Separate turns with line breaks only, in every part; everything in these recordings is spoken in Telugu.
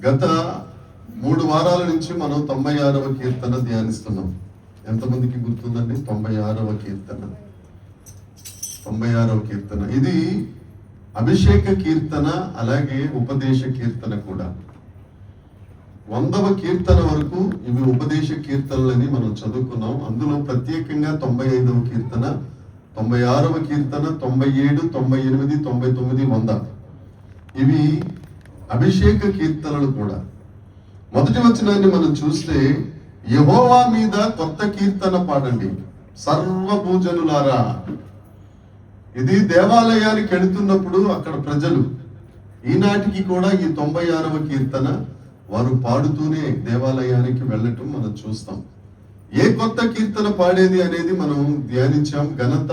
గత 3 వారాల నుంచి మనం 96వ కీర్తన ధ్యానిస్తున్నాం. ఎంతమందికి గుర్తుందండి? 96వ కీర్తన. 96వ కీర్తన ఇది అభిషేక కీర్తన, అలాగే ఉపదేశ కీర్తన కూడా. 100వ కీర్తన వరకు ఇవి ఉపదేశ కీర్తనలని మనం చదువుకున్నాం. అందులో ప్రత్యేకంగా 95వ కీర్తన, 96వ కీర్తన, 97, 98, 99, 100 ఇవి అభిషేక కీర్తనలు కూడా. మొదటి వచనాన్ని మనం చూస్తే, యెహోవా మీద కొత్త కీర్తన పాడండి సర్వభూజనులారా. ఇది దేవాలయానికి వెళుతున్నప్పుడు అక్కడ ప్రజలు ఈనాటికి కూడా ఈ 96వ కీర్తన వారు పాడుతూనే దేవాలయానికి వెళ్ళటం మనం చూస్తాం. ఏ కొత్త కీర్తన పాడేది అనేది మనం ధ్యానించాం. ఘనత,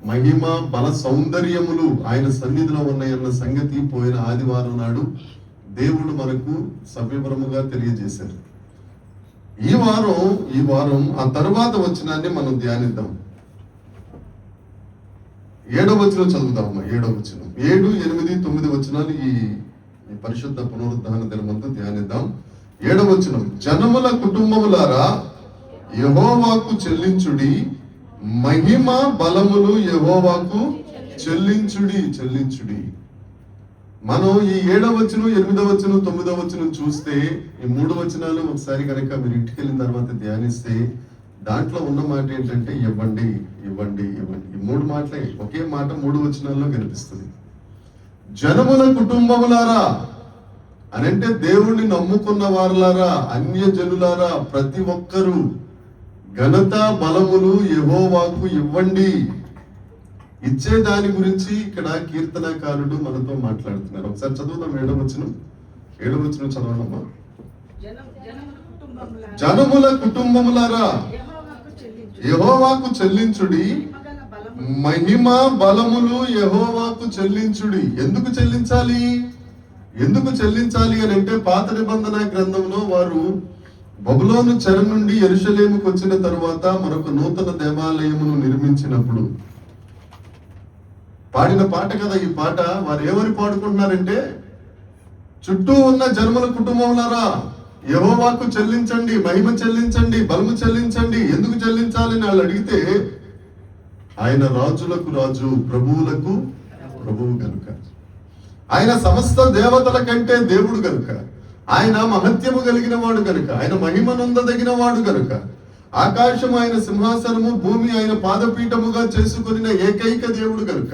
మహిమ, బల, సౌందర్యములు ఆయన సన్నిధిలో ఉన్నాయన్న సంగతి పోయిన ఆదివారం నాడు దేవుడు మనకు సవివరముగా తెలియజేశారు. ఈ వారం ఆ తరువాత వచనాన్ని మనం ధ్యానిద్దాం. 7వ వచనం చదువుతామమ్మా. 7వ వచనం, 7, 8, 9 వచనాలు ఈ పరిశుద్ధ పునరుద్ధాన దినమంతా ధ్యానిద్దాం. 7వ వచనం, జనముల కుటుంబములారా యెహోవాకు చెల్లించుడి, మహిమ బలములు యెహోవాకు చెల్లించుడి. మనం ఈ 7వ వచనం, 8వ వచనం, 9వ వచనం చూస్తే, ఈ 3 వచనాలు ఒకసారి కనుక మీరు ఇంటికి వెళ్ళిన తర్వాత ధ్యానిస్తే, దాంట్లో ఉన్న మాట ఏంటంటే ఇవ్వండి. ఈ 3 మాటలే, ఒకే మాట 3 వచనాల్లో కనిపిస్తుంది. జనముల కుటుంబములారా అని అంటే దేవుణ్ణి నమ్ముకున్న వారులారా, అన్య జనులారా, ప్రతి ఒక్కరూ ఘనత, బలములు యెహోవాకు ఇవ్వండి. ఇచ్చే దాని గురించి ఇక్కడ కీర్తనకారుడు మనతో మాట్లాడుతున్నారు. ఒకసారి చదువుదాం. 7వ వచనం చదవనమ్మా. జనముల కుటుంబములారా యెహోవాకు చెల్లించుడి, మహిమ బలములు యెహోవాకు చెల్లించుడి. ఎందుకు చెల్లించాలి అని అంటే, పాత నిబంధన గ్రంథంలో వారు బబులోను చెర నుండి యెరూషలేముకు వచ్చిన తరువాత మరొక నూతన దేవాలయమును నిర్మించినప్పుడు పాడిన పాట కదా ఈ పాట. వారు ఏమని పాడుకుంటున్నారంటే, చుట్టూ ఉన్న జనముల కుటుంబములారా యెహోవాకు చెల్లించండి, మహిమ చెల్లించండి, బలము చెల్లించండి. ఎందుకు చెల్లించాలని వాళ్ళు అడిగితే, ఆయన రాజులకు రాజు, ప్రభువులకు ప్రభువు గనుక, ఆయన సమస్త దేవతల కంటే దేవుడు గనుక, ఆయన మహత్యము కలిగిన వాడు గనుక, ఆయన మహిమ నొందదగిన వాడు గనుక, ఆకాశం ఆయన సింహాసనము, భూమి ఆయన పాదపీఠముగా చేసుకుని ఏకైక దేవుడు గనుక,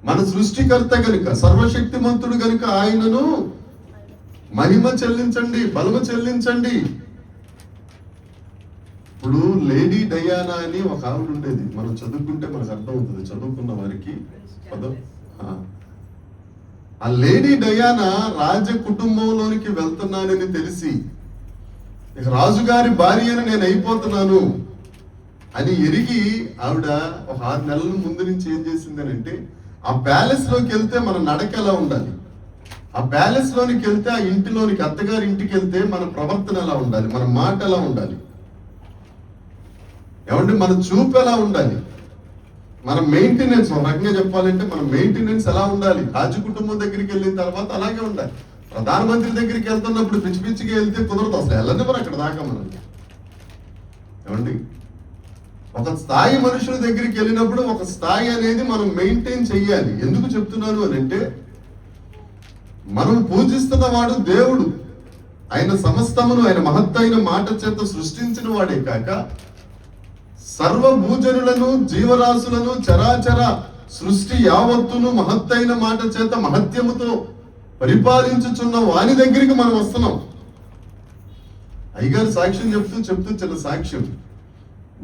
మన సృష్టికర్త గనుక, సర్వశక్తిమంతుడు గనుక ఆయనను మహిమ చెల్లించండి, బలము చెల్లించండి. ఇప్పుడు లేడీ డయానా అని ఒక ఆవిడ ఉండేది. మనం చదువుకుంటే మనకు అర్థం అవుతుంది, చదువుకున్న వారికి. ఆ లేడీ డయానా రాజ కుటుంబంలోనికి వెళ్తున్నానని తెలిసి, ఇక రాజుగారి భార్యను నేను అయిపోతున్నాను అని ఎరిగి ఆవిడ ఒక 6 నెలల ముందు నుంచి ఏం చేసిందని అంటే, ఆ ప్యాలెస్ లోకి వెళ్తే మన నడక ఎలా ఉండాలి, ఆ ప్యాలెస్ లోనికి వెళ్తే, ఆ ఇంటిలోనికి, అత్తగారి ఇంటికి వెళ్తే మన ప్రవర్తన ఎలా ఉండాలి, మన మాట ఎలా ఉండాలి, ఏమంటే మన చూపు ఎలా ఉండాలి, మన మెయింటెనెన్స్, ఒక రకంగా చెప్పాలంటే మన మెయింటెనెన్స్ ఎలా ఉండాలి. రాజు కుటుంబం దగ్గరికి వెళ్ళిన తర్వాత అలాగే ఉండాలి. ప్రధానమంత్రి దగ్గరికి వెళ్తున్నప్పుడు పిచ్చిగా వెళ్తే కుదరదు, అసలు వెళ్ళండి మరి అక్కడ దాకా మనం. ఏమండి, ఒక స్థాయి మనుషుల దగ్గరికి వెళ్ళినప్పుడు ఒక స్థాయి అనేది మనం మెయింటైన్ చెయ్యాలి. ఎందుకు చెప్తున్నాను అని అంటే, మనం పూజిస్తున్న వాడు దేవుడు. ఆయన సమస్తమును ఆయన మహత్తైన మాట చేత సృష్టించిన వాడే కాక, సర్వభూజనులను, జీవరాశులను, చరాచర సృష్టి యావత్తును మహత్తైన మాట చేత మహత్యముతో పరిపాలించుచున్న వాని దగ్గరికి మనం వస్తున్నాం. అయ్యగారు సాక్ష్యం చెప్తూ చిన్న సాక్ష్యం,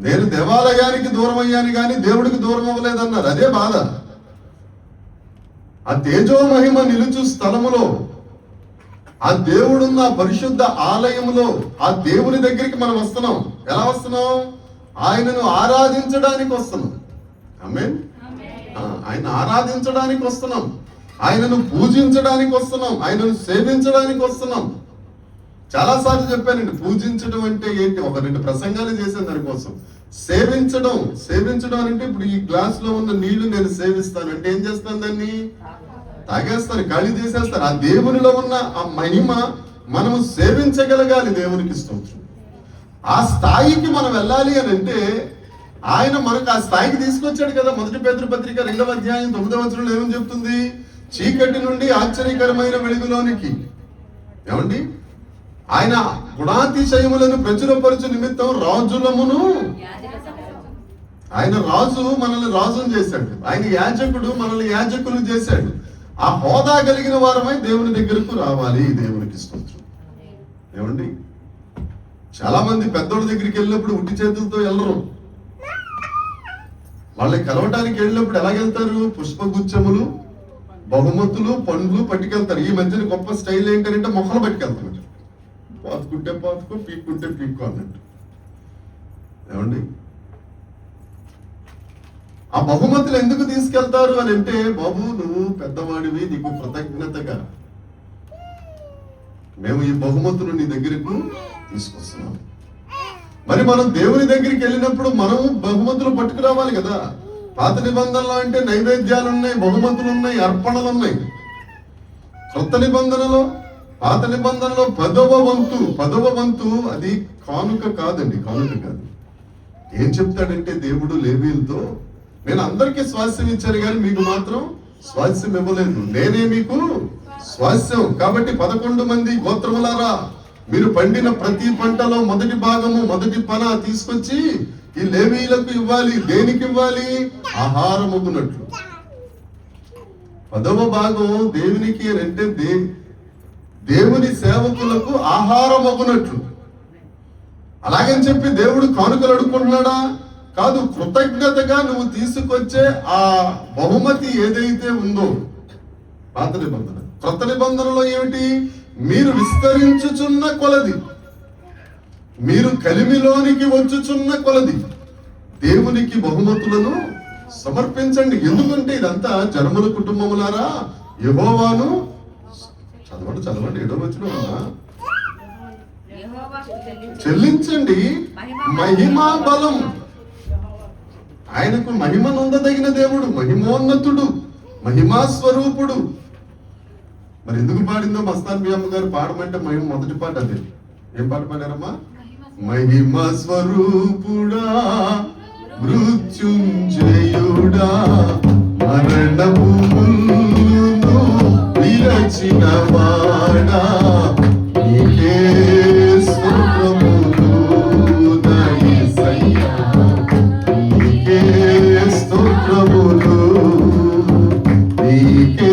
నేను దేవాలయానికి దూరం అయ్యాను కానీ దేవుడికి దూరం అవ్వలేదన్నారు. అదే బాధ. ఆ తేజో మహిమ నిలుచు స్థలములో, ఆ దేవుడున్న పరిశుద్ధ ఆలయములో, ఆ దేవుని దగ్గరికి మనం వస్తున్నాం. ఎలా వస్తున్నాం? ఆయనను ఆరాధించడానికి వస్తున్నాం. ఆమేన్. ఆయన ఆరాధించడానికి వస్తున్నాం, ఆయనను పూజించడానికి వస్తున్నాం, ఆయనను సేవించడానికి వస్తున్నాం. చాలాసార్లు చెప్పానండి, పూజించడం అంటే ఏంటి, ఒక 2 ప్రసంగాలు చేశాను దానికోసం. సేవించడం అంటే, ఇప్పుడు ఈ గ్లాస్ లో ఉన్న నీళ్లు నేను సేవిస్తాను అంటే ఏం చేస్తాను? దాన్ని తాగేస్తారు, ఖాళీ చేసేస్తారు. ఆ దేవునిలో ఉన్న ఆ మహిమ మనము సేవించగలగాలి. దేవునికి స్తోత్రం. ఆ స్థాయికి మనం వెళ్ళాలి అని అంటే ఆయన మనకు ఆ స్థాయికి తీసుకొచ్చాడు కదా. 1 పేతురు పత్రిక 2వ అధ్యాయం 9వ వచనంలో ఏమని చెప్తుంది? చీకటి నుండి ఆశ్చర్యకరమైన వెలుగులోనికి. ఏమండి? ఆయన గుణాతిశయములను ప్రచురపరచు నిమిత్తం రాజులమును, ఆయన రాజు మనల్ని రాజును చేశాడు, ఆయన యాజకుడు మనల్ని యాజకులు చేశాడు. ఆ హోదా కలిగిన వారమై దేవుని దగ్గరకు రావాలి. దేవునికి స్తోత్రం. ఏమండి? చాలా మంది పెద్దోళ్ళ దగ్గరికి వెళ్ళినప్పుడు ఉట్టి చేతులతో వెళ్ళరు. వాళ్ళని కలవటానికి వెళ్ళినప్పుడు ఎలాగెళ్తారు? పుష్పగుచ్చములు, బహుమతులు, పండ్లు పట్టుకెళ్తారు. ఈ మధ్యన గొప్ప స్టైల్ ఏంటంటే మొక్కలు పట్టుకెళ్తారు. పాతుకుంటే పాతుకో, పీక్కుంటే పీక్కో అన్నట్టు. ఏమండి? ఆ బహుమతులు ఎందుకు తీసుకెళ్తారు అని అంటే, బాబు నువ్వు పెద్దవాడివి, నీకు కృతజ్ఞతగా మేము ఈ బహుమతులు నీ దగ్గరకు తీసుకొస్తున్నాం. మరి మనం దేవుని దగ్గరికి వెళ్ళినప్పుడు మనం బహుమతులు పట్టుకురావాలి కదా. పాత నిబంధనలు అంటే నైవేద్యాలు ఉన్నాయి, బహుమతులు ఉన్నాయి, అర్పణలు ఉన్నాయి. కొత్త నిబంధనలో, పాత నిబంధనలో 10వ వంతు అది కానుక కాదండి, కానుక కాదు. ఏం చెప్తాడంటే దేవుడు లేవీయులతో, నేను అందరికీ స్వాస్థ్యం ఇచ్చాను కానీ మీకు మాత్రం స్వాస్థ్యం ఇవ్వలేదు, నేనే మీకు స్వాస్థ్యం. కాబట్టి 11 మంది గోత్రములారా, మీరు పండిన ప్రతి పంటలో మొదటి భాగము, మొదటి పన తీసుకొచ్చి ఈ లేవీయులకు ఇవ్వాలి. దేనికి ఇవ్వాలి? ఆహారమగునట్లు. 10వ భాగం దేవునికి అంటే దేవుని సేవకులకు ఆహారమగునట్లు. అలాగని చెప్పి దేవుడు కానుకలు అడుక్కుంటున్నాడా? కాదు. కృతజ్ఞతగా నువ్వు తీసుకొచ్చే ఆ బహుమతి ఏదైతే ఉందో పాత నిబంధన. కొత్త నిబంధనలో ఏమిటి? మీరు విస్తరించుచున్న కొలది, మీరు కలిమిలోనికి వచ్చుచున్న కొలది దేవునికి బహుమతులను సమర్పించండి. ఎందుకంటే ఇదంతా జనముల కుటుంబములారా యెహోవాను చదవండి 7వ వచనం చెల్లించండి మహిమా బలం. ఆయనకు మహిమ నొందదగిన దేవుడు, మహిమోన్నతుడు, మహిమా స్వరూపుడు. మరి ఎందుకు పాడిందో మస్తాన్ బి అమ్మ గారు పాడమంటే మహిమ మొదటి పాట అదే. ఏం పాట పాడారమ్మా? మహిమ స్వరూపుడా, మృత్యుంజయుడా, మరణము విరచిన వాడా, నీకే స్తోత్రములు నా యేసయ్యా, నీకే స్తోత్రములు, నీకే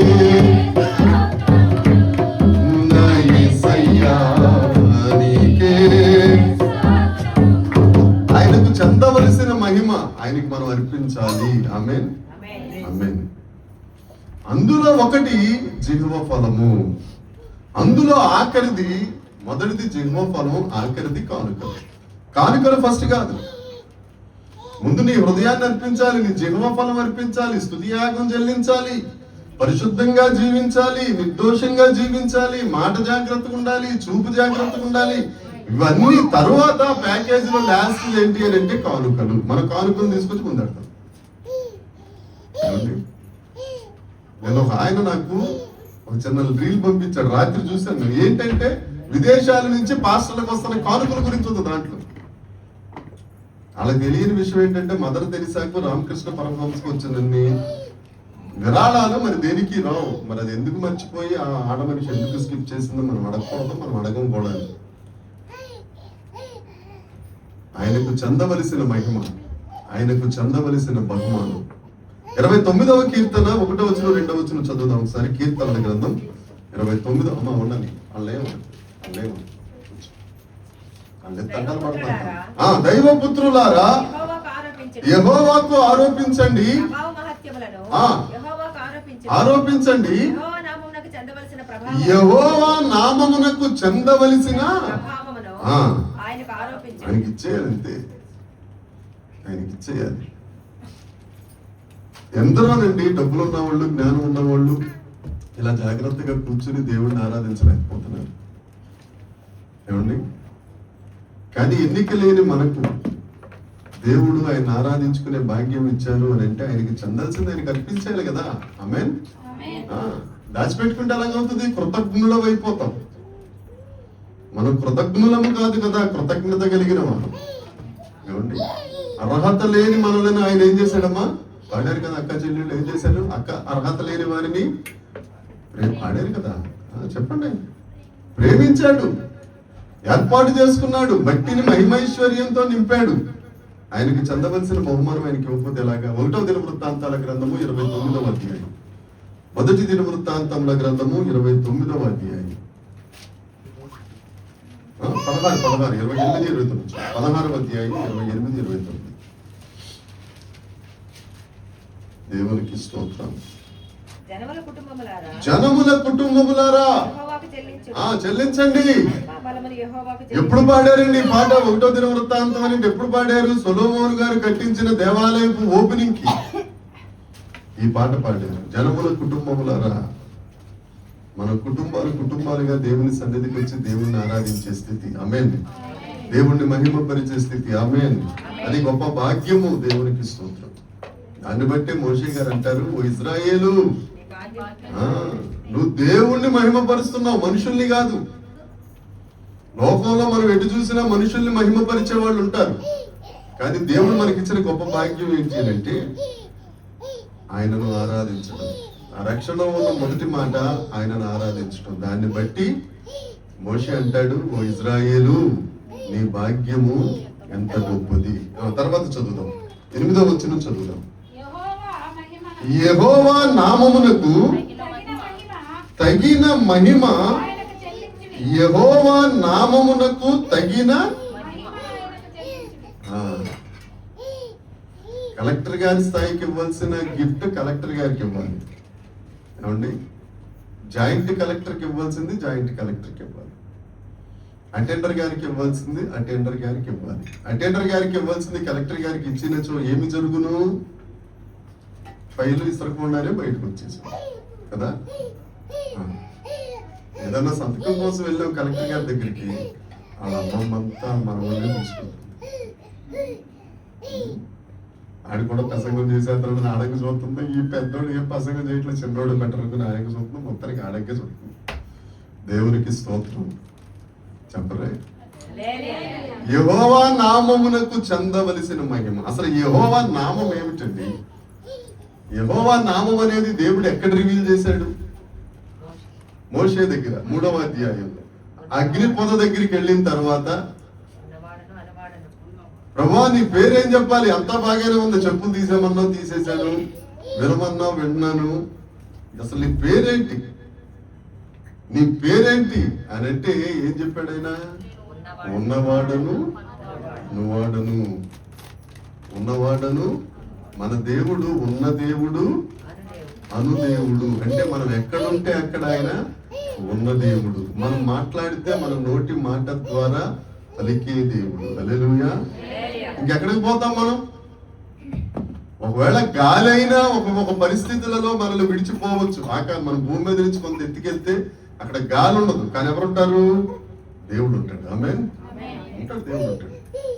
నా యేసయ్యా, నీకే. ఆయనకు చెందవలసిన మహిమ ఆయనకి మనం అర్పించాలి. ఆమేన్, ఆమేన్. అందులో ఒకటి జిహ్వ ఫలము. అందులో ఆఖరిది, మొదటిది జిహ్వ ఫలం, ఆఖరిది కానుకలు. కానుకలు ఫస్ట్ కాదు, ముందు నీ హృదయాన్ని అర్పించాలి, నీ జిహ్వ ఫలం అర్పించాలి, స్తుతియాగం చెల్లించాలి, పరిశుద్ధంగా జీవించాలి, నిర్దోషంగా జీవించాలి, మాట జాగ్రత్తగా ఉండాలి, చూపు జాగ్రత్తగా ఉండాలి. ఇవన్నీ తరువాత ప్యాకేజీలో లాస్ట్ ఏంటి అని అంటే కానుకలు. మన కానుకలు తీసుకొచ్చి ముందెడతాం. నేను ఆయన నాకు ఒక చిన్న రీల్ పంపించాడు, రాత్రి చూశాను నేను. ఏంటంటే విదేశాల నుంచి పాస్టర్లకు వస్తున్న కానుకల గురించి ఉంది దాంట్లో. వాళ్ళకి తెలియని విషయం ఏంటంటే మదర్ తెరిసాకు, రామకృష్ణ పరమహంసకు వచ్చినన్ని విరాళాలు మరి దేనికి రావు. మరి అది ఎందుకు మర్చిపోయి ఆ ఆడ మనిషి ఎందుకు స్కిప్ చేసిందో మనం అడగకూడదు, మనం అడగం కూడా. ఆయనకు చెందవలసిన మహిమ, ఆయనకు చెందవలసిన బహుమానం. 29వ కీర్తన 1వ వచనం 2వ వచనం చదువుదాం ఒకసారి. కీర్తనల గ్రంథం 29. అమ్మ ఉండండి, దైవపుత్రులారా యెహోవాకు ఆరోపించండి, ఆరోపించండి. యెహోవా నామమునకు చెందవలసిన ఆయనకి ఇచ్చేయాలి, అంతే. ఆయనకి ఇచ్చేయాలి. ఎందరోనండి డబ్బులు ఉన్నవాళ్ళు, జ్ఞానం ఉన్నవాళ్ళు ఇలా జాగ్రత్తగా కూర్చుని దేవుడిని ఆరాధించలేకపోతున్నారు. ఏమండి? కానీ ఎన్నిక లేని మనకు దేవుడు ఆయన ఆరాధించుకునే భాగ్యం ఇచ్చారు అని అంటే ఆయనకి చెందాల్సింది ఆయనకి అర్పించాలి కదా. ఆమేన్. దాచిపెట్టుకుంటే ఎలాగవుతుంది? కృతజ్ఞులం అయిపోతాం. మనం కృతజ్ఞులము కాదు కదా, కృతజ్ఞత కలిగిన మనం. ఏమండి, అర్హత లేని మనలను ఆయన ఏం చేశాడమ్మా? పాడారు కదా అక్క చెల్లెళ్ళు, ఏం చేశారు? అర్హత లేని వారిని పాడారు కదా, చెప్పండి. ప్రేమించాడు, ఏర్పాటు చేసుకున్నాడు, మట్టిని మహిమైశ్వర్యంతో నింపాడు. ఆయనకి చెందవలసిన బహుమానం ఆయనకి ఇవ్వకపోతే ఎలాగా? 1వ దినవృత్తాంతాల గ్రంథము 29వ అధ్యాయం. 1వ దినవృత్తాంతముల గ్రంథము 29వ అధ్యాయం. 16, 28, 29. 16వ అధ్యాయం 28, 29. దేవునికి స్తోత్రం. జనముల కుటుంబములారా చెల్లించండి. ఎప్పుడు పాడారండి ఈ పాట? 1వ దినవృత్తాంతం అని ఎప్పుడు పాడారు? సొలొమోను గారు కట్టించిన దేవాలయపు ఓపెనింగ్ కి ఈ పాట పాడారు. జనముల కుటుంబములారా, మన కుటుంబాలుగా దేవుని సన్నిధికి వచ్చి దేవుణ్ణి ఆరాధించే స్థితి. ఆమేన్. దేవుణ్ణి మహిమపరిచే స్థితి. ఆమేన్. అది గొప్ప భాగ్యము. దేవునికి స్తోత్రం. దాన్ని బట్టి మోషే గారు అంటారు, ఓ ఇజ్రాయేలు, నువ్వు దేవుణ్ణి మహిమపరుస్తున్నావు, మనుషుల్ని కాదు. లోకంలో మనం ఎటు చూసినా మనుషుల్ని మహిమపరిచే వాళ్ళు ఉంటారు, కానీ దేవుడు మనకిచ్చిన గొప్ప భాగ్యం ఏంటి అంటే ఆయనను ఆరాధించడం. ఆ రక్షణలో ఉన్న మొదటి మాట ఆయనను ఆరాధించడం. దాన్ని బట్టి మోషే అంటాడు, ఓ ఇజ్రాయేలు, నీ భాగ్యము ఎంత గొప్పది. తర్వాత చదువుదాం, 8వ వచనం చదువుదాం. యెహోవా నామమునకు తగిన మహిమ, యెహోవా నామమునకు తగిన. కలెక్టర్ గారి స్థాయికి ఇవ్వాల్సిన గిఫ్ట్ కలెక్టర్ గారికి ఇవ్వాలి. ఏమండి, జాయింట్ కలెక్టర్కి ఇవ్వాల్సింది జాయింట్ కలెక్టర్కి ఇవ్వాలి. అటెండర్ గారికి ఇవ్వాల్సింది అటెండర్ గారికి ఇవ్వాలి. అటెండర్ గారికి ఇవ్వాల్సింది కలెక్టర్ గారికి ఇచ్చినచో ఏమి జరుగును? ఫైలు ఇసరకుండానే బయటకు వచ్చేసాం కదా. ఏదన్నా సంతకం కోసం వెళ్ళాం కలెక్టర్ గారి దగ్గరికి, వాళ్ళ అమ్మమ్మంతా మన వాళ్ళే తీసుకుంటుంది. ఆడు కూడా ప్రసంగం చేసేస్తాడు, ఆడకి చూస్తుంది. ఈ పెద్దోడు ఏం ప్రసంగం చేయట్లేదు, చిన్నోడు బెటర్ అనుకుని ఆడకి చూస్తుంది, మొత్తానికి ఆడకే చూస్తుంది. దేవునికి స్తోత్రం చెప్పరే. యెహోవా నామమునకు చెందవలసిన మహిమ. అసలు యెహోవా నామం ఏమిటండి? యెహోవా నామం అనేది దేవుడు ఎక్కడ రివీల్ చేశాడు? మోషే దగ్గర 3వ అధ్యాయంలో. అగ్ని పొద దగ్గరికి వెళ్ళిన తర్వాత, ప్రభువా నీ పేరేం చెప్పాలి? అంతా బాగానే ఉంది, చెప్పులు తీసేమన్నావు తీసేశాను, వినమన్నావు విన్నాను, అసలు నీ పేరేంటి? నీ పేరేంటి అని అంటే ఏం చెప్పాడు ఆయన? ఉన్నవాడను నువ్వాడను. ఉన్నవాడను, మన దేవుడు ఉన్న దేవుడు, అనుదేవుడు. అంటే మనం ఎక్కడుంటే అక్కడ ఆయన ఉన్న దేవుడు. మనం మాట్లాడితే మన నోటి మాట ద్వారా పలికే దేవుడు. హల్లెలూయా. ఇంకెక్కడికి పోతాం మనం? ఒకవేళ గాలి అయినా ఒక పరిస్థితులలో మనల్ని విడిచిపోవచ్చు. మన భూమి మీద నుంచి కొంత ఎత్తుకెళ్తే అక్కడ గాలి ఉండదు, కానీ ఎవరుంటారు? దేవుడు ఉంటాడు. ఆమేన్. ఉంటాడు, దేవుడు ఉంటాడు.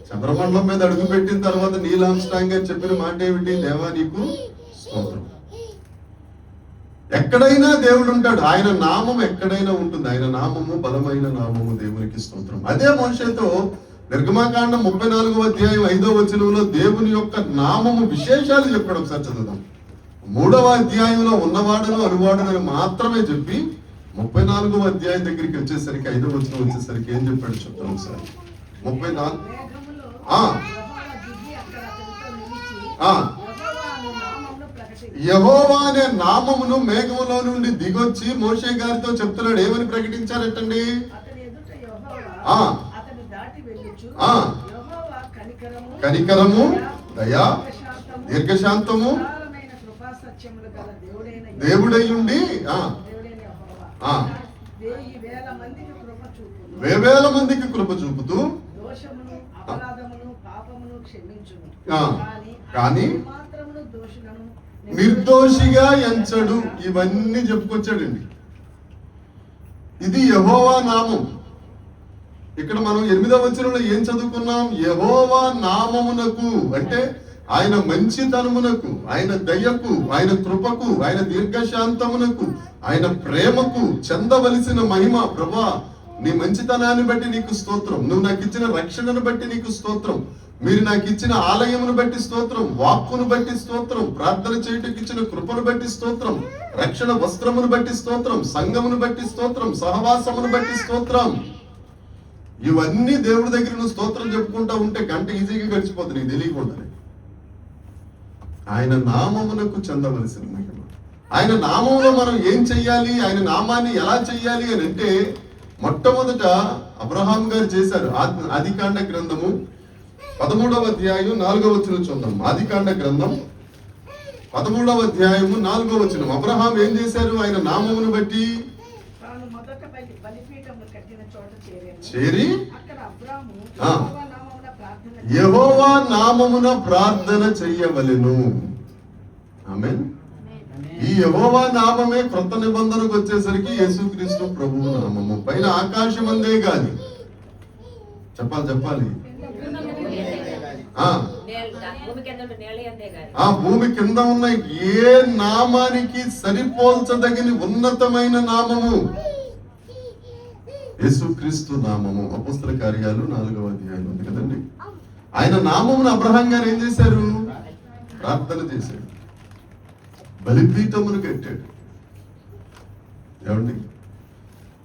చంద్రమండలం మీద అడుగు పెట్టిన తర్వాత నీల్ ఆర్మ్స్ట్రాంగ్ గారు చెప్పిన మాట ఏమిటి? దేవా నీకు స్తోత్రం. ఎక్కడైనా దేవుడు ఉంటాడు. ఆయన నామం ఎక్కడైనా ఉంటుంది. ఆయన నామము బలమైన నామము. దేవునికి స్తోత్రం. అదే మోషేతో నిర్గమకాండం 34వ అధ్యాయం 5వ వచనంలో దేవుని యొక్క నామము విశేషాలు చెప్పాడు. ఒకసారి చదువుదాం. 3వ అధ్యాయంలో ఉన్నవాడను అనువాడను మాత్రమే చెప్పి 34వ అధ్యాయం దగ్గరికి వచ్చేసరికి 5వ వచనం వచ్చేసరికి ఏం చెప్పాడు చెప్తాను ఒకసారి. 34 యెహోవా అనే నామమును మేఘములో నుండి దిగొచ్చి మోషే గారితో చెప్తున్నాడు. ఏమని ప్రకటించారటండి? కనికరము, దయా, దీర్ఘశాంతము దేవుడై ఉండి వేవేల మందికి కృప చూపుతూ కానీ నిర్దోషిగా ఎంచడు. ఇవన్నీ చెప్పుకొచ్చాడండి. ఇది యెహోవా నామం. ఇక్కడ మనం 8వ వచనంలో ఏం చదువుకున్నాం? యెహోవా నామమునకు అంటే ఆయన మంచితనమునకు, ఆయన దయకు, ఆయన కృపకు, ఆయన దీర్ఘశాంతమునకు, ఆయన ప్రేమకు చెందవలసిన మహిమ. ప్రభా, నీ మంచితనాన్ని బట్టి నీకు స్తోత్రం, నువ్వు నాకు ఇచ్చిన రక్షణను బట్టి నీకు స్తోత్రం, మీరు నాకు ఇచ్చిన ఆలయమును బట్టి స్తోత్రం, వాక్కును బట్టి స్తోత్రం, ప్రార్థన చేయుటకు ఇచ్చిన కృపను బట్టి స్తోత్రం, రక్షణ వస్త్రమును బట్టి స్తోత్రం, సంఘమును బట్టి స్తోత్రం, సహవాసమును బట్టి స్తోత్రం. ఇవన్నీ దేవుడి దగ్గర నువ్వు స్తోత్రం చెప్పుకుంటా ఉంటే గంట ఈజీగా గడిచిపోతుంది నీకు తెలియకుండానే. ఆయన నామమునకు చెందవలసిన మహిమ. ఆయన నామంలో మనం ఏం చెయ్యాలి, ఆయన నామాన్ని ఎలా చెయ్యాలి అని అంటే, మొట్టమొదట అబ్రహాం గారు చేశారు. ఆదికాండ గ్రంథము 13వ అధ్యాయం 4వ వచనం చూద్దాం. ఆదికాండ గ్రంథం 13వ అధ్యాయము 4వ వచనం. అబ్రహాం ఏం చేశారు? ఆయన నామమును బట్టి చేరి యెహోవా నామమున ప్రార్థన చెయ్యవలెను. ఆమేన్. ఈ యెహోవా నామమే క్రొత్త నిబంధనకు వచ్చేసరికి యేసుక్రీస్తు ప్రభువు నామము. పైన ఆకాశమందే గాని చెప్పాలి భూమి కింద ఉన్న ఏ నామానికి సరిపోల్చదగిన ఉన్నతమైన నామము యేసుక్రీస్తు నామము. అపోస్తల కార్యాలు 4వ అధ్యాయం ఉంది కదండి. ఆయన నామమును అబ్రహాం గారు ఏం చేశారు? ప్రార్థన చేశాడు, బలిపీఠమును కట్టాడు. ఏమండి,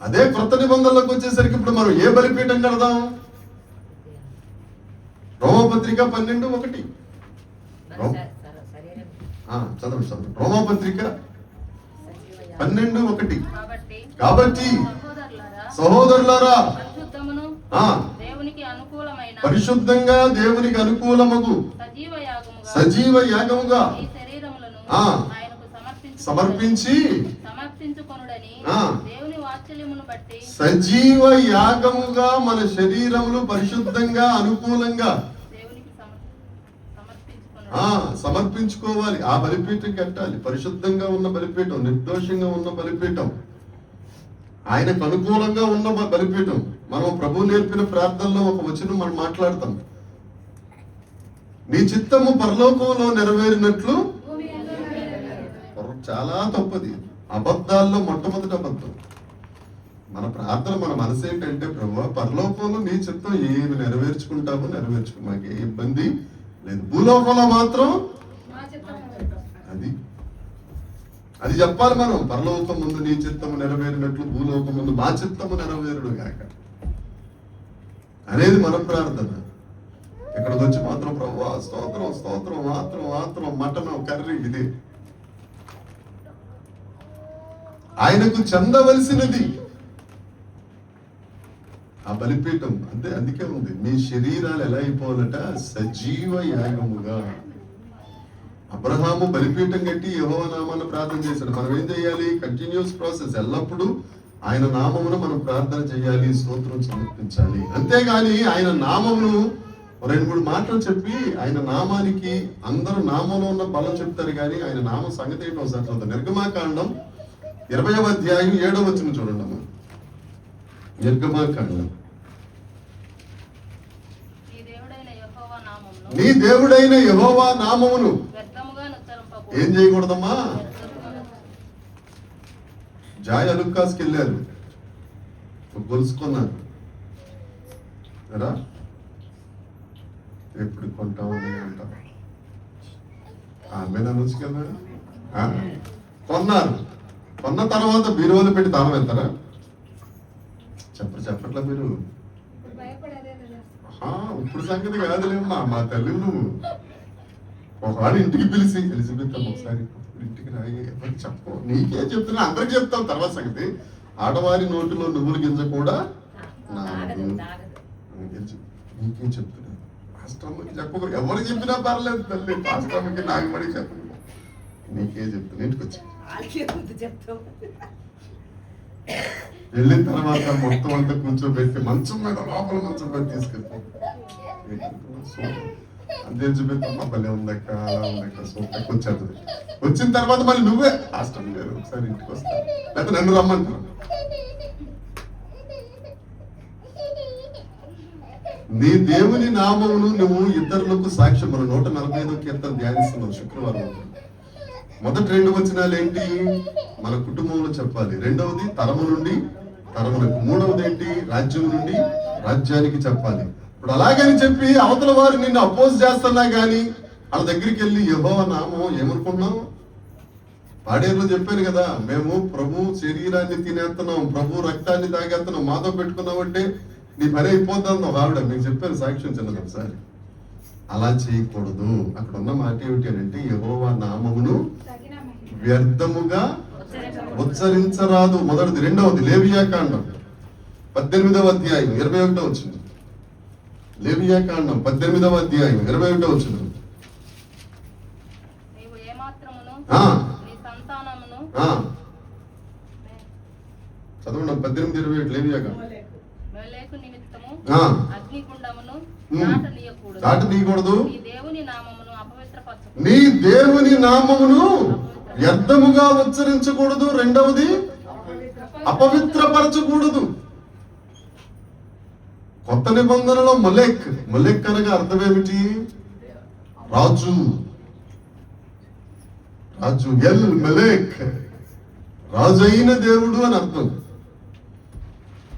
అదే కొత్త నిబంధనలకు వచ్చేసరికి ఇప్పుడు మనం ఏ బలిపీఠం కడదాం? రోమపత్రిక 12:1 చదవండి. రోమపత్రిక 12:1. కాబట్టి సహోదరులారా, పరిశుద్ధంగా దేవునికి అనుకూలమగు సజీవ యాగముగా సమర్పించి సజీవ యాగముగా మన శరీరములు పరిశుద్ధంగా అనుకూలంగా సమర్పించుకోవాలి. ఆ బలిపీఠం కట్టాలి. పరిశుద్ధంగా ఉన్న బలిపీఠం, నిర్దోషంగా ఉన్న బలిపీఠం, ఆయనకు అనుకూలంగా ఉన్న బలిపీఠం. మనం ప్రభు నేర్పిన ప్రార్థనలో ఒక వచనం మనం మాట్లాడతాం. నీ చిత్తము పరలోకంలో నెరవేరినట్లు. చాలా తప్పది. అబద్ధాల్లో మొట్టమొదటి అబద్ధం. మన ప్రార్థన, మన మనసు ఏంటంటే, ప్రభు పరలోకంలో నీ చిత్తం ఏమి నెరవేర్చుకుంటామో నెరవేర్చుకో, మాకు ఏ ఇబ్బంది లేదు. భూలోకంలో మాత్రం అది చెప్పాలి మనం. పరలోకం ముందు నీ చిత్తము నెరవేరినట్లు భూలోకం ముందు మా చిత్తము నెరవేరుడు కాక అనేది మన ప్రార్థన. ఇక్కడికి వచ్చి మాత్రం ప్రభు స్తోత్రం స్తోత్రం మాత్రం మటన్ కర్రీ ఇదే ఆయనకు చెందవలసినది. ఆ బలిపీఠం అంతే. అందుకే ఉంది, మీ శరీరాలు ఎలా అయిపోవాలట? సజీవ యాగముగా. అబ్రహాము బలిపీఠం కట్టి యెహోవా నామాన్ని ప్రార్థన చేశాడు. మనం ఏం చేయాలి? Continuous process. ఎల్లప్పుడూ ఆయన నామమును మనం ప్రార్థన చేయాలి, స్తోత్రం సమర్పించాలి. అంతేగాని ఆయన నామమును 2-3 మాటలు చెప్పి, ఆయన నామానికి అందరూ నామంలో ఉన్న బలం చెప్తారు కానీ ఆయన నామ సంగతి ఏంటో ఒకసారి చూద్దాం. నిర్గమాకాండం 20వ అధ్యాయం 7వ వచనం చూడండి అమ్మా. నిర్గమాకాండం. నీ దేవుడైన యెహోవా నామమును ఏం చేయకూడదమ్మా? జాయ్ అలుక్కాస్కి వెళ్ళారు, గొలుసుకున్నారు కదా, ఎప్పుడు కొంటావు అంటారు. ఆమె అనొచ్చు కదా. కొన్నారు. కొన్న తర్వాత బీరువాలో పెట్టి తాళం వెళ్తారా? చెప్పట్లా మీరు? ఇప్పుడు సంగతి కాదులేమ్మా, మా తల్లి నువ్వు ఒకవాడు ఇంటికి పిలిచి, ఎలిజబెత్ ఒకసారి ఇంటికి రాయి చెప్పు, నీకే చెప్తున్నా, అందరికి చెప్తావు. తర్వాత సంగతి, ఆడవారి నోటిలో నువ్వులు గింజ కూడా నీకేం చెప్తున్నా, పాస్టమ్మకి చెప్పకు, ఎవరు చెప్పినా పర్లేదు తల్లి, పాస్టమ్మకి నాగమణి చెప్పు, నీకే చెప్తున్నా. ఇంటికి వచ్చి వెళ్ళిన తర్వాత మొత్తం అంతా కూర్చోబెట్టి మంచం మీద లోపల మంచం మీద తీసుకెళ్తాం. అంతే చూపెట్టమ్మా, భలే ఉందక్క, అలా ఉందక్క, సూపర్ వచ్చేది. వచ్చిన తర్వాత మళ్ళీ నువ్వే హాస్టల్ గారు ఒకసారి ఇంటికి వస్తా, లేకపోతే నన్ను రమ్మంటాను. నీ దేవుని నామమును నువ్వు ఇతరులకు సాక్ష్యం. మనం 145వ కీర్తన ధ్యానిస్తున్నాం శుక్రవారం. మొదటి 2 వచనాలు ఏంటి? మన కుటుంబంలో చెప్పాలి. రెండవది తరము నుండి తరములకు. మూడవది ఏంటి? రాజ్యం నుండి రాజ్యానికి చెప్పాలి. ఇప్పుడు అలాగని చెప్పి అవతల వారు నిన్ను అపోజ్ చేస్తున్నా గానీ వాళ్ళ దగ్గరికి వెళ్ళి యెహోవా నామం ఏమనుకుంటున్నాం? పాడేరులో చెప్పాను కదా, మేము ప్రభు శరీరాన్ని తినేస్తున్నాం, ప్రభు రక్తాన్ని తాగేస్తున్నాం, మాతో పెట్టుకున్నామంటే నీ పని అయిపోతుంది. ఆవిడ మీకు చెప్పాను సాక్ష్యం చిన్నది ఒకసారి. అలా చేయకూడదు. అక్కడ ఉన్న మాట ఏమిటి అని అంటే, యెహోవా నామమును వ్యర్థముగా ఉచ్చరించరాదు. మొదటిది. రెండవది లేవియాకాండం 18వ అధ్యాయం 21వ వచనం. లేవియాకాండం 18వ అధ్యాయం 21వ వచనం. చదవండి 18:28 లేవియాకాండం. దాటనీయకూడదు. నీ దేవుని నామమును వ్యర్థముగా ఉచ్చరించకూడదు. రెండవది అపవిత్రపరచకూడదు. కొత్త నిబంధనలో మొలెక్ అనగా అర్థం ఏమిటి? రాజు. ఎల్ మొలెక్, రాజు అయిన దేవుడు అని అర్థం.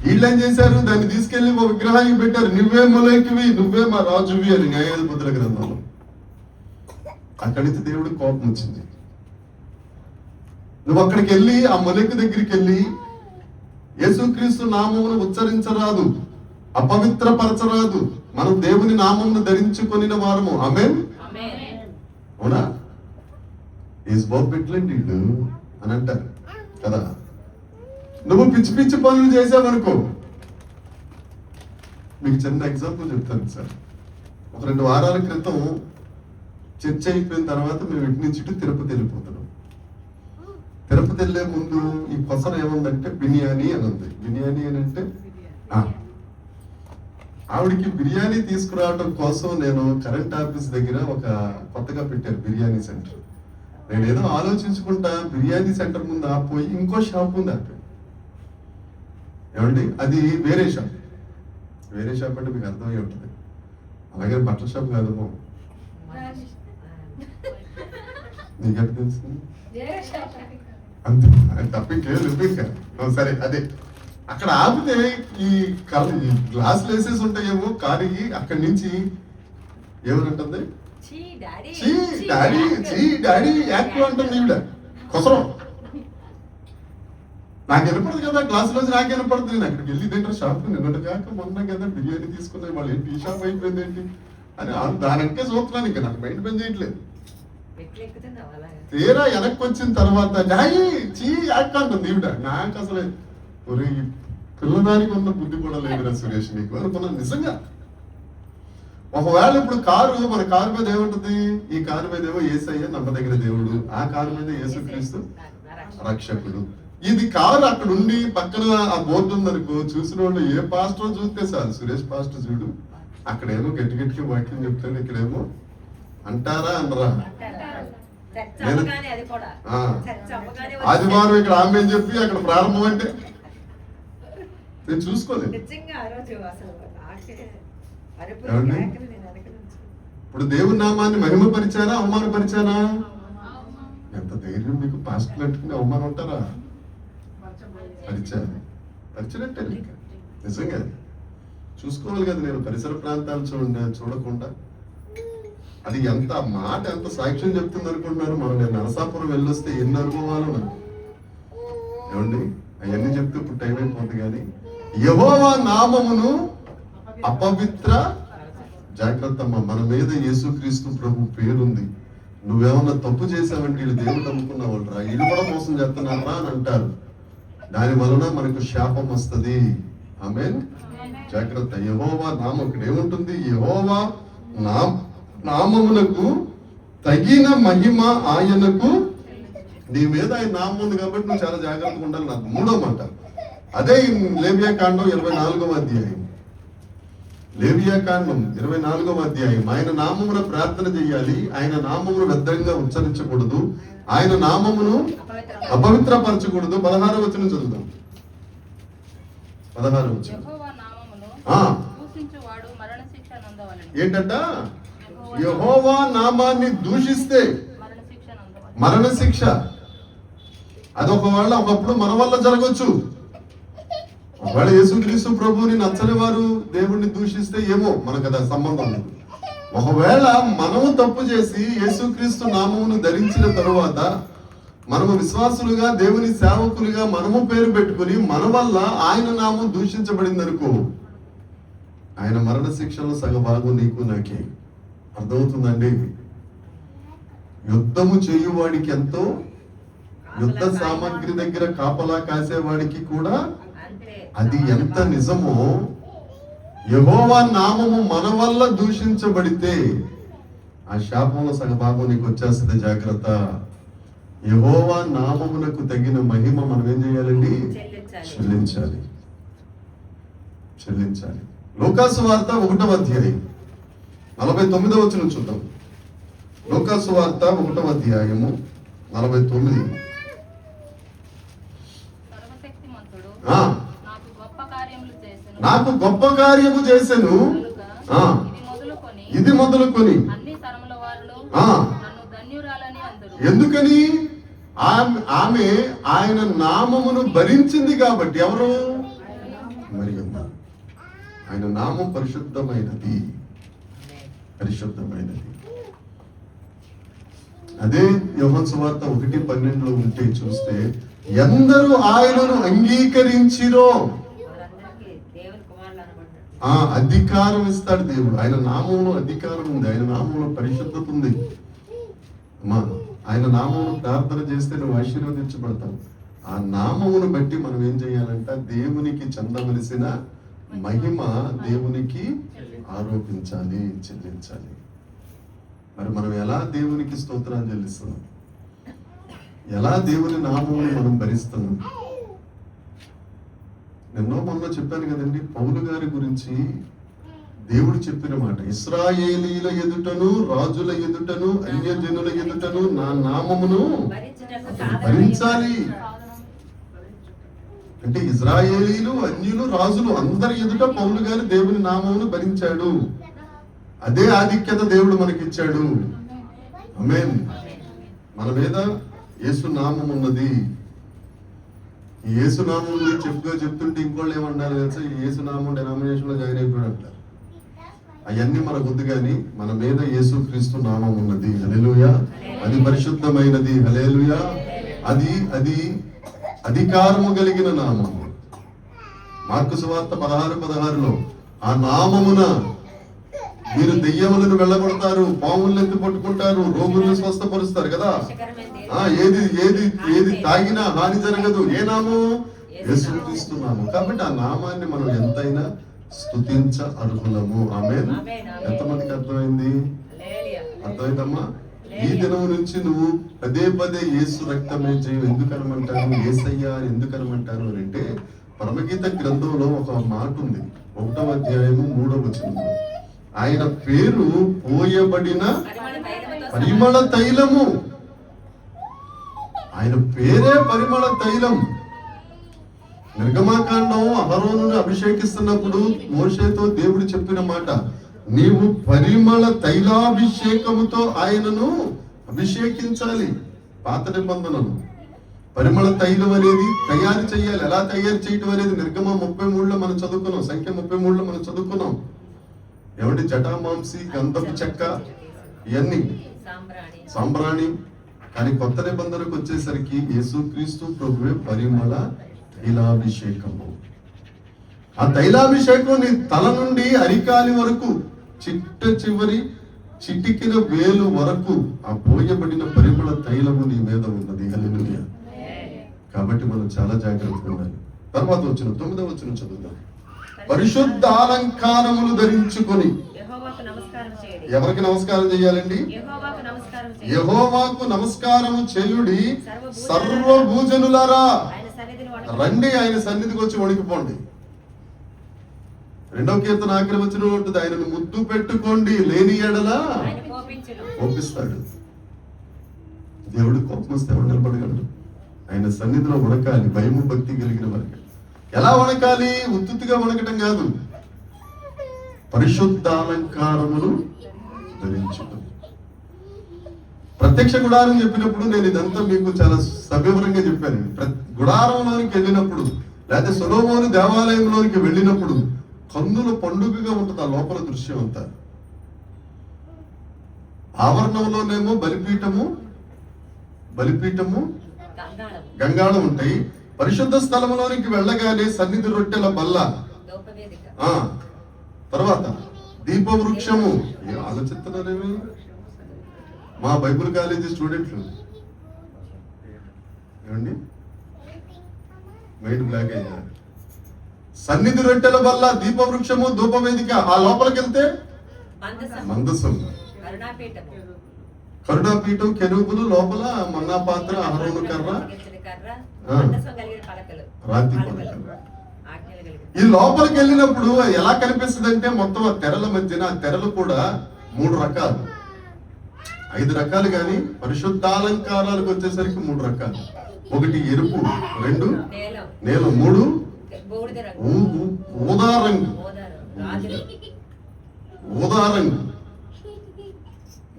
వీళ్ళు ఏం చేశారు? దాన్ని తీసుకెళ్లి ఒక విగ్రహానికి పెట్టారు. నువ్వే మొలెక్వి, నువ్వే మా రాజువి అని న్యాయాధిపతుల గ్రంథంలో. అక్కడి నుంచి దేవుడికి కోపం వచ్చింది. నువ్వు అక్కడికి వెళ్ళి ఆ మొలెక్ దగ్గరికి వెళ్ళి యేసుక్రీస్తు నామమును ఉచ్చరించరాదు, అపవిత్రపరచరాదు. మనం దేవుని నామమును ధరించుకొనిన వారము. ఆమేన్. అవునా? ఈజ్ బాబు పెట్టలేండి అని అంటారు కదా. నువ్వు పిచ్చి పనులు చేసావనుకో. మీకు చిన్న ఎగ్జాంపుల్ చెప్తాను సార్. ఒక 2 వారాల క్రితం చర్చ అయిపోయిన తర్వాత మేము ఇటు నుంచి ఇటు తిరుపతి వెళ్ళిపోతున్నాం. తిరుపతి వెళ్ళే ముందు ఈ కొసర ఏముందంటే బిర్యానీ అని ఉంది. బిర్యానీ అని అంటే ఆవిడికి బిర్యానీ తీసుకురావడం కోసం నేను కరెంట్ ఆఫీస్ దగ్గర ఒక కొత్తగా పెట్టారు బిర్యానీ సెంటర్. నేను ఏదో ఆలోచించుకుంటా బిర్యానీ సెంటర్ ముందు ఆపోయి ఇంకో షాప్ ఉంది ఆపి. ఏమండి, అది వేరే షాప్. వేరే షాప్ అంటే మీకు అర్థమై ఉంటుంది. అలాగే బట్టల షాప్ కాదు. నీకెట్ తెలుస్తుంది అంతే, తప్పింకే. సరే, అదే అక్కడ ఆపితే ఈ గ్లాసులు వేసేసి ఉంటాయేమో కారికి. అక్కడి నుంచి ఏమనంటుంది? డాడీ యాక్టివ్ అంటుంది ఈవిడ. కొసరం నాకు వినపడదు కదా, గ్లాసులోంచి నాకు వినపడుతుంది. నేను అక్కడికి వెళ్ళి తింటారు షాప్. నిన్నటి కాక మొన్న కదా బిర్యానీ తీసుకున్నాయి వాళ్ళు. ఏంటి ఈ షాప్ అయిపోయింది ఏంటి అని దానికే చూస్తున్నాను. ఇంకా నాకు మైండ్ పని చేయట్లేదు. తీరా వెనక్కి వచ్చిన తర్వాత డాడీ యాక్ట్ అంటుంది ఈవిడ. నాకు అసలు ఒరే పిల్లదానికి ఉన్న బుద్ధి కూడా లేదురా సురేష్ నీకు అనుకున్నాను నిజంగా. ఒకవేళ ఇప్పుడు మన కారు మీద ఏముంటుంది? ఈ కారు మీద ఏమో యేసయ్య నమ్మదగిన దేవుడు, ఆ కారు మీద యేసుక్రీస్తు రక్షకుడు. ఇది కారు అక్కడ ఉండి పక్కన ఆ బోర్డు ఉందనుకో, చూసిన వాళ్ళు ఏ పాస్టర్ చూస్తే సార్ సురేష్ పాస్టర్ చూడు అక్కడేమో గట్టిగా వాక్యం చెప్తాడు, ఇక్కడేమో అంటారా అనరా. ఆదివారం ఇక్కడ ఆమె అని చెప్పి అక్కడ ప్రారంభం అంటే నేను చూసుకోలేదు. ఇప్పుడు దేవుని నామాన్ని మహిమపరిచారా అవమానపరిచారా? ఎంత ధైర్యం మీకు? పాస్టర్లు పెట్టుకుని అవమానం ఉంటారా? పరిచినట్టే నిజంగా చూసుకోవాలి కదా. నేను పరిసర ప్రాంతాలు చూడకుండా అది ఎంత మాట ఎంత సాక్ష్యం చెప్తుంది అనుకుంటున్నారు. మనం నేను నరసాపురం వెళ్ళొస్తే ఎన్ని అనుభవాలు నాకు. ఏమండి, అవన్నీ చెప్తే ఇప్పుడు టైం అయిపోతుంది. కానీ యెహోవా నామమును అపవిత్ర జాగ్రత్త. మన మీద యేసుక్రీస్తు ప్రభు పేరుంది. నువ్వేమన్నా తప్పు చేసావంటే వీళ్ళు దేవుడు నమ్ముకున్న వాళ్ళు రా, వీళ్ళు కూడా మోసం చేస్తున్నారా అని అంటారు. దాని వలన మనకు శాపం వస్తుంది. ఆమేన్. జాగ్రత్త. యెహోవా నామం ఇక్కడ ఏముంటుంది? యెహోవా నామమునకు తగిన మహిమ ఆయనకు. నీ మీద ఆయన నామం ఉంది కాబట్టి నువ్వు చాలా జాగ్రత్తగా ఉండాలి. నాకు 3వ మాట అదే లేవియాకాండం 24వ అధ్యాయం. లేవియాకాండం 24వ అధ్యాయం. ఆయన నామమున ప్రార్థన చేయాలి, ఆయన నామమును వ్యర్థంగా ఉచ్చరించకూడదు, ఆయన నామమును అపవిత్రపరచకూడదు. 16వ వచనం చదువుదాం. 16వ వచనం.
దూషించువాడు మరణశిక్ష నందవలెను.
ఏంటంట? యెహోవా నామాన్ని దూషిస్తే మరణశిక్ష. అదొకవేళ ఒకప్పుడు మన వల్ల జరగచ్చు. ఒకవేళ యేసుక్రీస్తు ప్రభువుని నచ్చని వారు దేవుణ్ణి దూషిస్తే ఏమో మనకు అది సంబంధం లేదు. ఒకవేళ మనము తప్పు చేసి యేసుక్రీస్తు నామమును ధరించిన తరువాత మనము విశ్వాసులుగా దేవుని సేవకులుగా మనము పేరు పెట్టుకుని మన వల్ల ఆయన నామం దూషించబడింది అనుకో, ఆయన మరణ శిక్షలో సగభాగం నీకు నాకే. అర్థమవుతుందండి? యుద్ధము చేయువాడికి ఎంతో, యుద్ధ సామాగ్రి దగ్గర కాపలా కాసేవాడికి కూడా అది ఎంత నిజమో, యెహోవా నామము మన వల్ల దూషించబడితే ఆ శాపంలో సగభాగం నీకు వచ్చేస్తుంది. జాగ్రత్త. యెహోవా నామమునకు తగిన మహిమ మనం ఏం చేయాలండి? చెల్లించాలి. లూకాసు వార్త 1వ అధ్యాయం 49వ వచనం చూద్దాం. లూకాసు వార్త 1వ అధ్యాయము 49. నాకు గొప్ప కార్యము చేసెను, ఇది మొదలుకొని. ఎందుకని? ఆమె ఆయన నామమును భరించింది కాబట్టి. ఎవరు? మరియమ్మ. ఆయన నామం పరిశుద్ధమైనది. అదే యోహాను సువార్త 1:12 ఉంటే చూస్తే, ఎందరూ ఆయనను అంగీకరించిరో అధికారం ఇస్తాడు దేవుడు. ఆయన నామంలో అధికారం ఉంది, ఆయన నామంలో పరిశుద్ధత ఉంది. అమ్మా, ఆయన నామమును ప్రార్థన చేస్తే నువ్వు ఆశీర్వదించబడతావు. ఆ నామమును బట్టి మనం ఏం చేయాలంట? దేవునికి చెందవలసిన మహిమ దేవునికి ఆరోపించాలి, చెల్లించాలి. మరి మనం ఎలా దేవునికి స్తోత్రాలు చెల్లిస్తున్నాం? ఎలా దేవుని నామమును మనం భరిస్తున్నాం? నిన్నో మొన్న చెప్పాను కదండి, పౌలు గారి గురించి దేవుడు చెప్పిన మాట, ఇశ్రాయేలీల ఎదుటను రాజుల ఎదుటను అన్యజనుల ఎదుటను నా నామమును భరించాలి. అంటే ఇశ్రాయేలీలు, అన్యులు, రాజులు అందరి ఎదుట పౌలు గారు దేవుని నామమును భరించాడు. అదే ఆధిక్యత దేవుడు మనకిచ్చాడు. ఆమేన్. మన మీద యేసు నామం ఉన్నది. ఈ యేసునామం గురించి చెప్తుంటే ఇంకోళ్ళు ఏమన్నారు తెలుసా? ఈ యేసునామం డెనామినేషన్ లో జాయిన్ అయిపోయాడు అంటారు. అవన్నీ మనకు వద్దు, కానీ మన మీద యేసుక్రీస్తు నామం ఉన్నది. హల్లెలూయా. అది పరిశుద్ధమైనది. హల్లెలూయా. అది అధికారము కలిగిన నామం. మార్కు సువార్త 16:16 ఆ నామమున మీరు దెయ్యములను వెళ్ళగొడతారు, పాములను ఎత్తి పట్టుకుంటారు, రోగులను స్వస్థపరుస్తారు కదా. ఏది తాగినా హాని జరగదు. ఏ నామం? యేసుక్రీస్తు నామం. కాబట్టి ఆ నామాన్ని మనం ఎంతైనా స్తుతించ అర్హులము. ఆమేన్. ఎంతమందికి అర్థమైంది? అర్థమైందమ్మా? ఈ దినం నుంచి నువ్వు పదే పదే యేసు రక్తమే జయం ఎందుకనమంటారు, యేసయ్య అని ఎందుకనమంటారు అని అంటే, పరమగీత గ్రంథంలో ఒక మాట ఉంది. 1వ అధ్యాయము 3వ వచనంలో, ఆయన పేరు పోయబడిన పరిమళ తైలము. ఆయన పేరే పరిమళ తైలం. నిర్గమాకాండం అహరోనును అభిషేకిస్తున్నప్పుడు మోషేతో దేవుడు చెప్పిన మాట, నీవు పరిమళ తైలాభిషేకముతో ఆయనను అభిషేకించాలి. పాత నిబంధనలు పరిమళ తైలం అనేది తయారు చేయాలి. ఎలా తయారు చేయటం అనేది నిర్గమ 33లో మనం చదువుకున్నాం, సంఖ్య 33లో మనం చదువుకున్నాం. ఏమంటే జటామాంసి, గంధపు చెక్క, ఇవన్నీ సాంబ్రాణి. కానీ కొత్త నిబంధనకు వచ్చేసరికి యేసుక్రీస్తు ప్రభువే పరిమళ తైలాభిషేకము. ఆ తైలాభిషేకం నీ తల నుండి అరికాలి వరకు, చిట్ట చివరి చిటికిన వేలు వరకు ఆ పోయబడిన పరిమళ తైలము నీ మీద ఉన్నది. హల్లెలూయా. కాబట్టి మనం చాలా జాగ్రత్తగా ఉండాలి. తర్వాత వచ్చిన 9వ వచనం చదువుదాం. పరిశుద్ధ అలంకారములు ధరించుకొని. ఎవరికి నమస్కారం చేయాలండి? యెహోవాకు నమస్కారము చేయుడి సర్వభూజనులారా. రండి, ఆయన సన్నిధికి వచ్చి వణికిపోండి. 2వ కీర్తన ఆఖరి వచనం ఉంటుంది, ఆయనను ముద్దు పెట్టుకోండి, లేని ఎడల కోపిస్తాడు. దేవుడు కోపం వస్తే ఎవరు నిలబడగలడు? ఆయన సన్నిధిలో వణకాలి, భయము భక్తి కలిగిన వారికి. ఎలా వణకాలి? ఉత్తుగా వణకటం కాదు. పరిశుద్ధాలంకారములు ధరించుకుని. ప్రత్యక్ష గుడారం చెప్పినప్పుడు నేను ఇదంతా మీకు చాలా సవివరంగా చెప్పాను. గుడారంలోనికి వెళ్ళినప్పుడు లేదా సొలొమోను దేవాలయంలోనికి వెళ్ళినప్పుడు కన్నుల పండుగగా ఉంటుంది ఆ లోపల దృశ్యం అంతా. ఆవరణంలోనేమో బలిపీఠము గంగాళం ఉంటాయి. పరిశుద్ధ స్థలంలోనికి వెళ్ళగానే సన్నిధి రొట్టెల బల్ల, తర్వాత దీపవృక్షము. ఆలోచిస్తున్నారేమి మా బైబిల్ కాలేజీ స్టూడెంట్లు ఏమండి? మైండ్ బ్లాక్ అయిందా? సన్నిధి రొట్టెల వల్ల దీపవృక్షము, ధూపవేదిక. ఆ లోపలికి వెళ్తే మందసం, కరుణాపీఠం, కెరూబులు, లోపల మన్నా పాత్ర, అహరోను కర్ర, రాతి పలకలు. ఈ లోపలికి వెళ్ళినప్పుడు ఎలా కనిపిస్తుంది అంటే మొత్తం ఆ తెరల మధ్యన, ఆ తెరలు కూడా 3 రకాలు, 5 రకాలు, కానీ పరిశుద్ధాలంకారాలకు వచ్చేసరికి 3 రకాలు. 1 ఎరుపు, 2 నీలం, 3 ఊదా రంగు.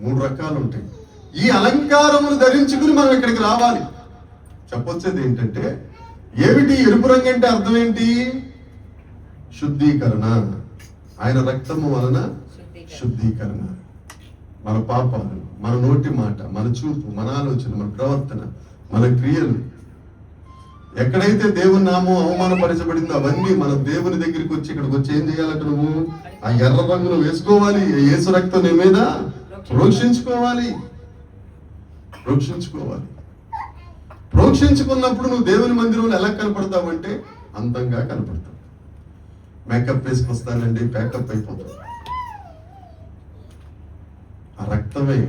3 రకాలు ఉంటాయి. ఈ అలంకారములు ధరించుకుని మనం ఇక్కడికి రావాలి. చెప్పొచ్చేది ఏంటంటే, ఏమిటి ఎరుపు రంగు అంటే అర్థం ఏంటి? శుద్ధీకరణ. ఆయన రక్తము వలన శుద్ధీకరణ. మన పాపాలు, మన నోటి మాట, మన చూపు, మన ఆలోచన, మన ప్రవర్తన, మన క్రియలు, ఎక్కడైతే దేవుని నామం అవమానపరచబడిందో అవన్నీ మన దేవుని దగ్గరికి వచ్చి ఇక్కడికి వచ్చి ఏం చేయాలంటే, నువ్వు ఆ ఎర్ర రంగును వేసుకోవాలి. యేసు రక్తం నీ మీద ప్రోక్షించుకోవాలి. ప్రోక్షించుకున్నప్పుడు నువ్వు దేవుని మందిరంలో ఎలా కనపడతావు అంటే అందంగా కనపడతావు. మేకప్ వేసుకొస్తానండి, ప్యాకప్ అయిపోతావు. ఆ రక్తమే.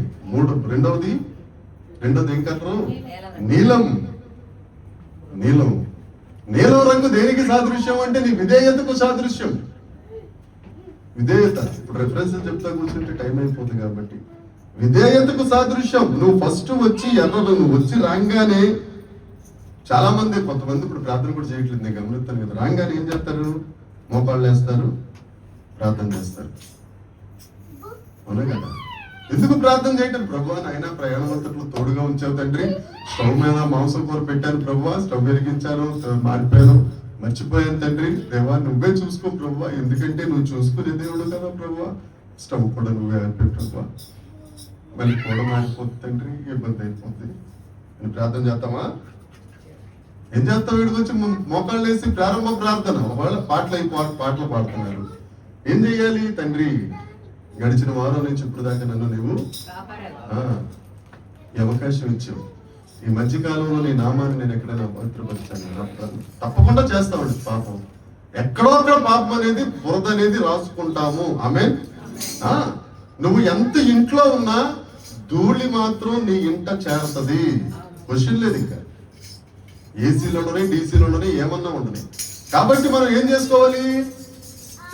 రెండవది ఏం కలరు? నీలం రంగు దేనికి సాదృశ్యం అంటే నీ విధేయతకు సాదృశ్యం. విధేయత. ఇప్పుడు రెఫరెన్స్ చెప్తా కూర్చుంటే టైం అయిపోతుంది కాబట్టి, విధేయతకు సాదృశ్యం. నువ్వు ఫస్ట్ వచ్చి నువ్వు వచ్చి రాగానే, చాలా మంది, కొంతమంది ఇప్పుడు ప్రార్థన కూడా చేయట్లేదు, నేను గమనిస్తాను కదా. రాగానే ఏం చేస్తారు? మోకాళ్ళు వేస్తారు, ప్రార్థన చేస్తారు. అవునా కదా? ఎందుకు ప్రార్థన చేయటం? ప్రభువా నాయన ప్రయాణమంతట్లో తోడుగా ఉంచావు తండ్రి. స్టవ్ మీద మాంసం కూర పెట్టాను ప్రభువా, స్టవ్ వెలిగించాను, మారిపోయాను, మర్చిపోయాను తండ్రి. దేవా నువ్వే చూసుకో ప్రభువా, ఎందుకంటే నువ్వు చూసుకునే దేవుడు కదా ప్రభువా. స్టవ్ కూడా నువ్వే ఆడిపోయి ప్రభువా, మళ్ళీ కూడా మారిపోతుంది తండ్రి, ఇబ్బంది అయిపోతుంది అని ప్రార్థన చేస్తామా? ఏం చేస్తాం? వీడికి వచ్చి మోకాళ్ళు వేసి ప్రారంభ ప్రార్థన. ఒకవేళ పాటలు పాడుతున్నారు, ఏం చెయ్యాలి? తండ్రి గడిచిన వారం నుంచి ఇప్పుడు దాకా నన్ను నువ్వు ఈ అవకాశం ఇచ్చావు. ఈ మధ్యకాలంలో నీ నామాన్ని నేను ఎక్కడైనా పవిత్రపరిచాను, తప్పకుండా చేస్తామండి. పాపం ఎక్కడో అక్కడ పాపం అనేది, బురద అనేది రాసుకుంటాము. ఆమేన్. నువ్వు ఎంత ఇంట్లో ఉన్నా ధూళి మాత్రం నీ ఇంట చేరుతుంది. క్వశ్చన్ లేదు. ఇంకా ఏసీలోనే డీసీలోనే ఏమన్నా ఉండని. కాబట్టి మనం ఏం చేసుకోవాలి?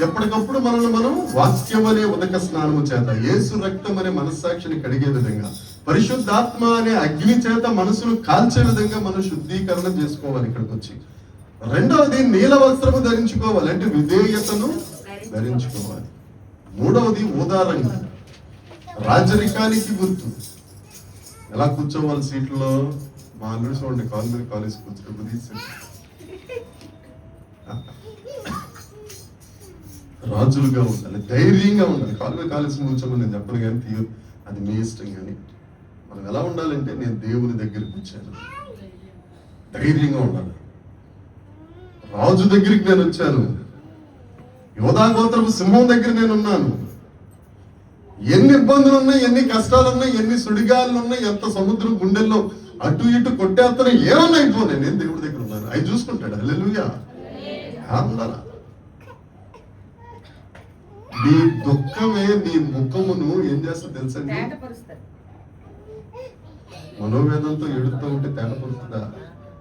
ఎప్పటికప్పుడు మనల్ని మనం వాక్యం అనే ఉదక స్నానము చేత, యేసు రక్తం అనే మనస్సాక్షిని కడిగే విధంగా, పరిశుద్ధాత్మ అనే అగ్ని చేత మనసును కాల్చే విధంగా మనం శుద్ధీకరణ చేసుకోవాలి ఇక్కడికి వచ్చి. రెండవది నీల వస్త్రము ధరించుకోవాలి, అంటే విధేయతను ధరించుకోవాలి. మూడవది ఊదా రంగు, రాజరికానికి గుర్తు. ఎలా కూర్చోవాలి సీట్లో? మా అల్లుడు చూడండి, కాలేజ్ కూర్చోబు తీసి రాజులుగా ఉండాలి, ధైర్యంగా ఉండాలి. కాలేజ్ కూర్చోమని నేను చెప్పను కానీ అది మీ ఇష్టం. కానీ మనం ఎలా ఉండాలంటే, నేను దేవుని దగ్గరికి వచ్చాను, ధైర్యంగా ఉండాలి. రాజు దగ్గరికి నేను వచ్చాను, యోధా గోత్రపు సింహం దగ్గర నేను ఉన్నాను. ఎన్ని ఇబ్బందులు ఉన్నాయి, ఎన్ని కష్టాలు ఉన్నాయి, ఎన్ని సుడిగాలు ఉన్నాయి, ఎంత సముద్రం గుండెల్లో అటు ఇటు కొట్టేస్తాను, ఏమన్నా అయిపోయి నేను దేవుడి దగ్గర ఉన్నాను. అవి చూసుకుంటాడు. హల్లెలూయా. నీ దుఃఖమే నీ ముఖమును ఏం చేస్తా తెలుసండి? మనోవేదంతో ఎడుతూ ఉంటే తేటపరుస్తుందా?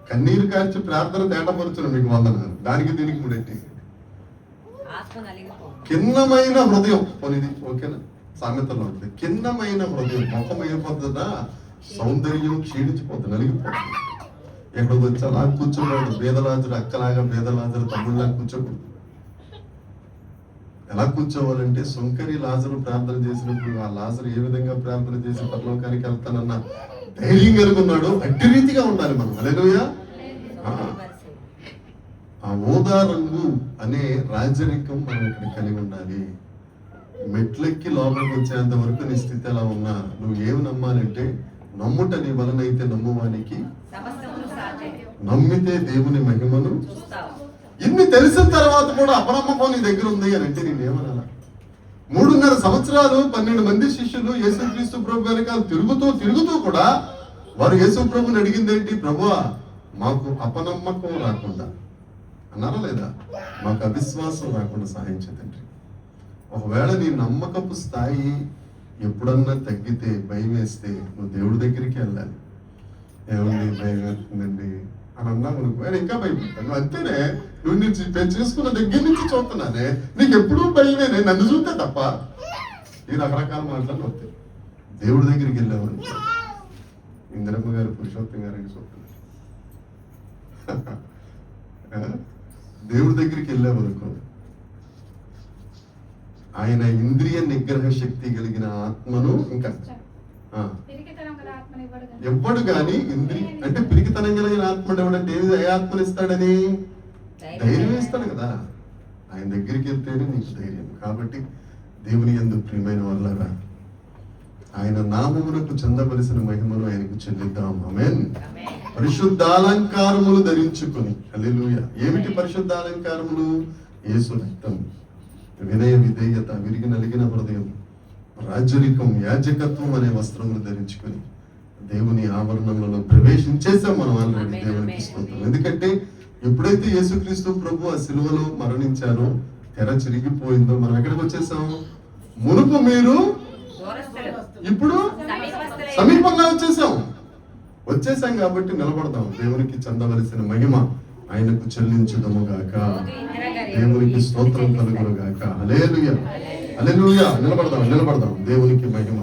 కన్నీరు కార్చి ప్రార్థన తేటపరుచును మీకు వందనాలు. దానికి దీనికి ముడెట్టి కిన్నమైన హృదయం పోనిది. ఓకేనా? సామెతలో ఉంటుంది, కిన్నమైన హృదయం. ముఖం అయిపోతుందా, సౌందర్యం క్షీణించిపోతుంది, నలిగిపోతుంది. ఎక్కడికి వచ్చి అలా కూర్చోకూడదు. బేదలాజుడు అక్కలాగా, బేదలాజుడు తమ్ముళ్ళగా కూర్చోకూడదు. ఎలా కూర్చోవాలంటే సుంకరి లాజరు ప్రార్థన చేసినప్పుడు ఆ లాజరు ఏ విధంగా ప్రార్థన చేసి పరలోకానికి వెళ్తానన్న ధైర్యం కలిగి ఉన్నాడు, అట్టి రీతిగా ఉండాలి మనం. హల్లెలూయా. ఆ ఊదా రంగు అనే రాజరికం మనం ఇక్కడ కలిగి ఉండాలి. మెట్లెక్కి లోపలికి వచ్చేంత వరకు నీ స్థితి ఎలా ఉన్నా నువ్వు ఏమి నమ్మాలంటే, నమ్ముట నీ వలనైతే నమ్మువానికి నమ్మితే దేవుని మహిమను. ఇన్ని తెలిసిన తర్వాత కూడా అపనమ్మకం నీ దగ్గర ఉంది అని అంటే నేనేమనాలా? 3.5 సంవత్సరాలు 12 మంది శిష్యులు యేసుక్రీస్తు ప్రభు వెనకాల తిరుగుతూ కూడా వారు యేసు ప్రభుని అడిగింది ఏంటి? ప్రభువా, మాకు అపనమ్మకం రాకుండా అన్నారా లేదా? మాకు అవిశ్వాసం రాకుండా సహాయం చేయండి. ఒకవేళ నీ నమ్మకపు స్థాయి ఎప్పుడన్నా తగ్గితే, భయం వేస్తే నువ్వు దేవుడి దగ్గరికి వెళ్ళాలి. ఏమండి భయం వేస్తుందండి అని అన్నావు అనుకో, ఆయన ఇంకా భయపడతాను. నువ్వు అంతేనే, నువ్వు నేను చేసుకున్న దగ్గర నుంచి చూస్తున్నానే, నీకు ఎప్పుడూ భయమేనే, నన్ను చూస్తే తప్ప. ఈ రకరకాల మాటలు వస్తాయి. దేవుడి దగ్గరికి వెళ్ళామని ఇందిరమ్మ గారు పురుషోత్తం గారికి చూస్తున్నారు. దేవుడి దగ్గరికి వెళ్ళామనుకో, ఆయన ఇంద్రియ నిగ్రహ శక్తి కలిగిన ఆత్మను ఇంకా ఎవ్వడు కానీ అంటే పిరికితనం కలిగిన ఆత్మ ఎవడంటే ఏ ఆత్మను ఇస్తాడని? ధైర్యం ఇస్తాడు కదా. ఆయన దగ్గరికి వెళ్తేనే నీకు ధైర్యం. కాబట్టి దేవుని యందు ప్రియమైన వాళ్ళరా, ఆయన నామమునకు చెందవలసిన మహిమను ఆయనకు చెల్లిద్దాం. ఆమేన్. పరిశుద్ధాలంకారములు ధరించుకొని. హల్లెలూయా. ఏమిటి పరిశుద్ధాలంకారములు? యేసు రక్తం, వినయ విధేయత, విరిగి నలిగిన హృదయం, రాజరికం, యాజకత్వం అనే వస్త్రములు ధరించుకొని దేవుని ఆవరణములలో ప్రవేశించేసాం మనం ఆల్రెడీ. దేవునికి స్తోత్రం. ఎందుకంటే ఎప్పుడైతే యేసుక్రీస్తు ప్రభు ఆ సిలువలో మరణించారో, తెర చిరిగిపోయిందో, మనం ఎక్కడికి వచ్చేసాం? మునుపు మీరు, ఇప్పుడు సమీపంగా వచ్చేసాం కాబట్టి నిలబడదాం. దేవునికి చెందవలసిన మహిమ ఆయనకు చెల్లించుదము గాక. దేవునికి స్తోత్రం కలుగును గాక. హల్లెలూయా. హల్లెలూయా. నిలబడదాం దేవునికి మహిమ.